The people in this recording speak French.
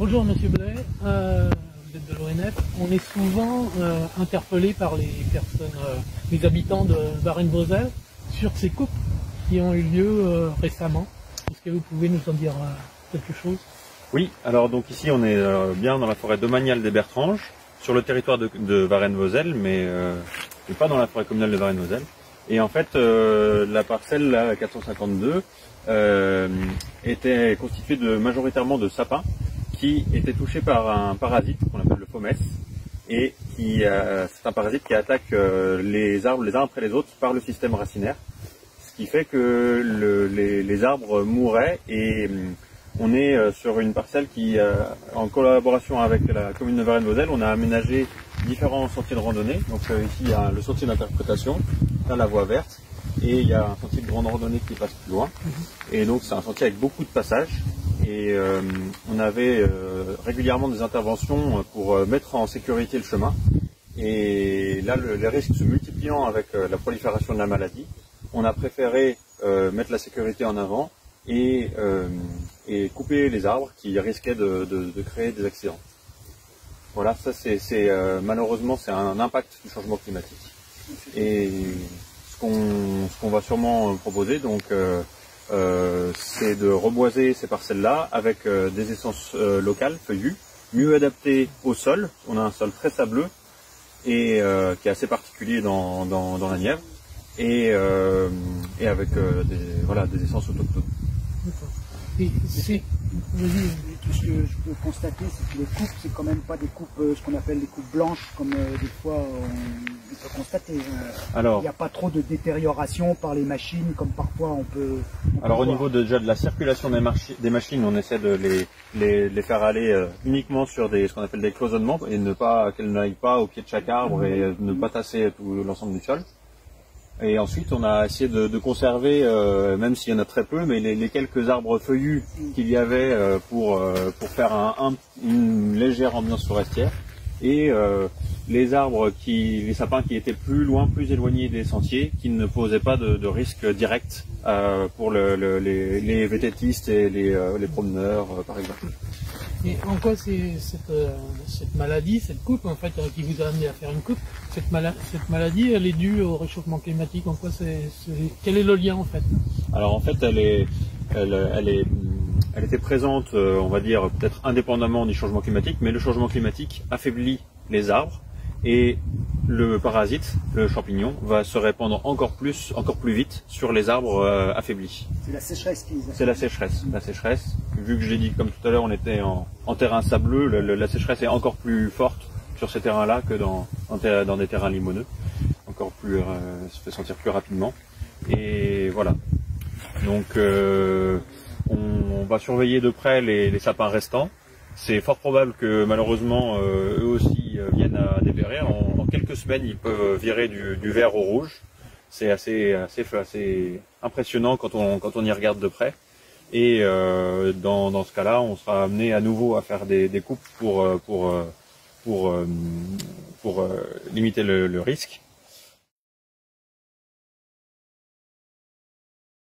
Bonjour Monsieur Blais, vous êtes de l'ONF. On est souvent interpellé par les personnes, les habitants de Varennes-Vauzelles sur ces coupes qui ont eu lieu récemment. Est-ce que vous pouvez nous en dire quelque chose? Oui, alors donc ici on est bien dans la forêt domaniale des Bertranges, sur le territoire de Varennes-Vauzelles, mais pas dans la forêt communale de Varennes-Vauzelles. Et en fait, la parcelle là, 452 était constituée majoritairement de sapins qui étaient touchés par un parasite qu'on appelle le fomes, et c'est un parasite qui attaque les arbres les uns après les autres par le système racinaire, ce qui fait que les arbres mouraient. Et on est sur une parcelle qui, en collaboration avec la commune de Varennes-Vauzelles, on a aménagé différents sentiers de randonnée. Donc ici il y a le sentier d'interprétation, là la voie verte, et il y a un sentier de grande randonnée qui passe plus loin. Et donc c'est un sentier avec beaucoup de passages. Et on avait régulièrement des interventions pour mettre en sécurité le chemin. Et là, les risques se multipliant avec la prolifération de la maladie, on a préféré mettre la sécurité en avant et couper les arbres qui risquaient de créer des accidents. Voilà, ça c'est malheureusement c'est un impact du changement climatique. Et ce qu'on va sûrement proposer, donc c'est de reboiser ces parcelles-là avec des essences locales, feuillues, mieux adaptées au sol. On a un sol très sableux et qui est assez particulier dans la Nièvre, et avec des essences autochtones. Et tout ce que je peux constater, c'est que les coupes, c'est quand même pas des coupes, ce qu'on appelle des coupes blanches, comme des fois on peut constater. Alors, il n'y a pas trop de détérioration par les machines, comme parfois on peut. Alors au niveau déjà de la circulation des machines, on essaie de les faire aller uniquement sur ce qu'on appelle des cloisonnements, et ne pas qu'elles n'aillent pas au pied de chaque arbre et ne pas tasser tout l'ensemble du sol. Et ensuite, on a essayé de conserver, même s'il y en a très peu, mais les quelques arbres feuillus qu'il y avait pour faire une légère ambiance forestière. Et les sapins qui étaient plus loin, plus éloignés des sentiers, qui ne posaient pas de risque direct pour les vététistes et les promeneurs, par exemple. Et en quoi cette maladie, cette coupe en fait, qui vous a amené à faire une coupe, cette maladie, elle est due au réchauffement climatique? En quoi quel est le lien en fait? Alors en fait, elle était présente, on va dire peut-être indépendamment du changement climatique, mais le changement climatique affaiblit les arbres et le parasite, le champignon, va se répandre encore plus vite sur les arbres affaiblis. C'est la sécheresse qui les a. C'est la sécheresse. La sécheresse, vu que j'ai dit comme tout à l'heure, on était en terrain sableux, la sécheresse est encore plus forte sur ces terrains-là que dans des terrains limoneux, encore plus, se fait sentir plus rapidement. Et voilà. Donc on va surveiller de près les sapins restants. C'est fort probable que malheureusement eux aussi viennent à dépérir. En quelques semaines, ils peuvent virer du vert au rouge. C'est assez impressionnant quand on y regarde de près. Et dans ce cas-là, on sera amené à nouveau à faire des coupes pour limiter le risque.